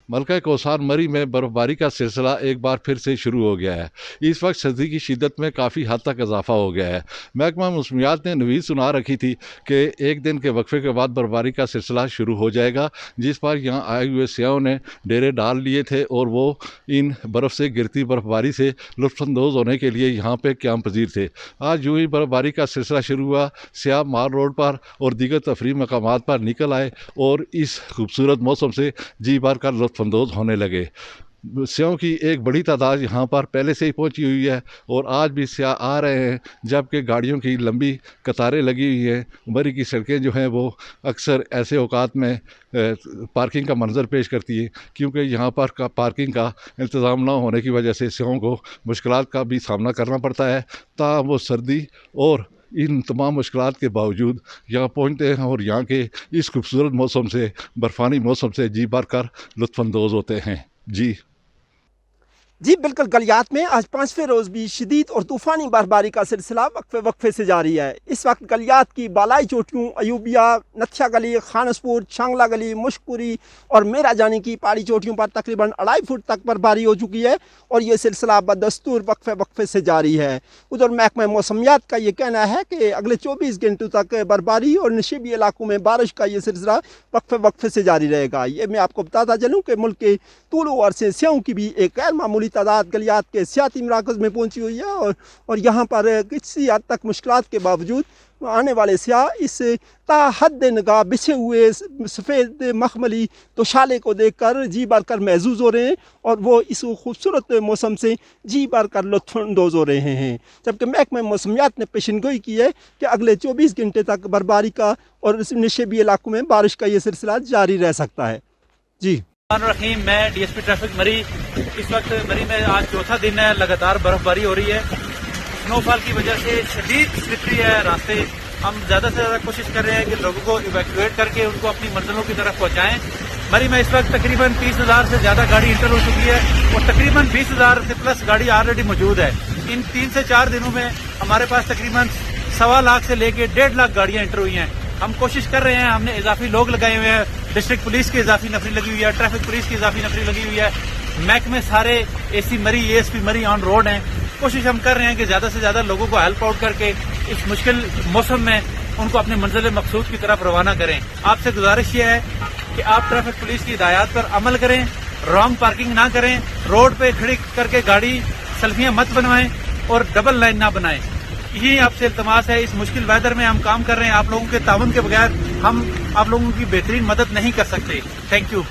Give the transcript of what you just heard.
मलका कोसार मरी में बर्फबारी का सिलसिला एक बार फिर से शुरू हो गया है। इस वक्त सर्दी की शिद्दत में काफ़ी हद तक इजाफा हो गया है। महकमा मौसमियात ने नवीद सुना रखी थी कि एक दिन के वक्फे के बाद बर्फबारी का सिलसिला शुरू हो जाएगा, जिस पर यहाँ आए हुए सियाहों ने डेरे डाल लिए थे और वो इन बर्फ़ से गिरती बर्फबारी से लुत्फ़अंदोज़ होने के लिए यहाँ पर क़याम पजीर थे। आज यूँ ही बर्फबारी का सिलसिला शुरू हुआ, सियाह माल रोड पर और दीगर तफरीह मकामात पर निकल आए और इस खूबसूरत मौसम से जी भर कर लुत्फ़अंदोज़ होने लगे। सियाहों की एक बड़ी तादाद यहाँ पर पहले से ही पहुँची हुई है और आज भी सियाह आ रहे हैं, जबकि गाड़ियों की लंबी कतारें लगी हुई हैं। मरी की सड़कें जो हैं वो अक्सर ऐसे औकात में पार्किंग का मंजर पेश करती है, क्योंकि यहाँ पर पार्किंग का इंतज़ाम ना होने की वजह से सियाहों को मुश्किलात का भी सामना करना पड़ता है। ताहम वो सर्दी और इन तमाम मुश्किलात के बावजूद यहाँ पहुँचते हैं और यहाँ के इस खूबसूरत मौसम से, बर्फ़ानी मौसम से जी भर कर लुत्फ़अंदोज़ होते हैं। जी बिल्कुल, गलियात में आज 5वें रोज़ भी शदीद और तूफ़ानी बर्फबारी का सिलसिला वक्फे से जारी है। इस वक्त गलियात की बालाई चोटियों अयूबिया, नथिया गली, खानसपुर, चांगला गली, मुश्कपुरी और मेरा जानी की पहाड़ी चोटियों पर तकरीबन 2.5 फुट तक बर्फबारी हो चुकी है और ये सिलसिला बदस्तूर वक्फे से जारी है। उधर महकमा मौसमियात का ये कहना है कि अगले 24 घंटों तक बर्फबारी और नशीबी इलाकों में बारिश का ये सिलसिला वक्फे से जारी रहेगा। ये मैं आपको बताता चलूँ कि मुल्क के तूलो और से सियाहों की भी एक गैर मामूली तादाद गलियात के सियाती मराकज़ में पहुंची हुई है और यहाँ पर किसी हद तक मुश्किलात के बावजूद आने वाले सियाह इस ताहद निगाह बिछे हुए सफ़ेद मखमली तोशाले को देखकर जी भर कर महसूस हो रहे हैं और वो इस खूबसूरत मौसम से जी भर कर लुत्फ़अंदोज़ हो रहे हैं। जबकि महकमा मौसमियात ने पेशनगोई की है कि अगले 24 घंटे तक बर्फबारी का और नशेबी इलाकों में बारिश का ये सिलसिला जारी रह सकता है। जी रहीम, मैं डीएसपी ट्रैफिक मरी। इस वक्त मरी में आज चौथा दिन है, लगातार बर्फबारी हो रही है। स्नोफॉल की वजह से शदीद स्लिपरी है रास्ते। हम ज़्यादा से ज़्यादा कोशिश कर रहे हैं कि लोगों को इवैक्यूएट करके उनको अपनी मंजिलों की तरफ पहुँचाएँ। मरी में इस वक्त तकरीबन 30,000 से ज़्यादा गाड़ी इंटर हो चुकी है और तकरीबन 20,000 से प्लस गाड़ी ऑलरेडी मौजूद है। इन 3 से 4 दिनों में हमारे पास तकरीबन 1.25 लाख से लेके 1.5 लाख गाड़ियाँ इंटर हुई हैं। हम कोशिश कर रहे हैं, हमने इजाफी लोग लगाए हुए हैं, डिस्ट्रिक्ट पुलिस की इजाफी नफरी लगी हुई है, ट्रैफिक पुलिस की इजाफी नफरी लगी हुई है, महकमे सारे एसी मरी, एएसपी मरी ऑन रोड हैं। कोशिश हम कर रहे हैं कि ज़्यादा से ज़्यादा लोगों को हेल्प आउट करके इस मुश्किल मौसम में उनको अपने मंजिल मकसूद की तरफ रवाना करें। आपसे गुजारिश ये है कि आप ट्रैफिक पुलिस की हिदायत पर अमल करें, रॉन्ग पार्किंग ना करें, रोड पे खड़ी करके गाड़ी सेल्फियाँ मत बनवाएं और डबल लाइन ना बनाएं। यही आपसे इल्तमास है। इस मुश्किल वेदर में हम काम कर रहे हैं, आप लोगों के ताउन के बगैर हम आप लोगों की बेहतरीन मदद नहीं कर सकते। Thank you.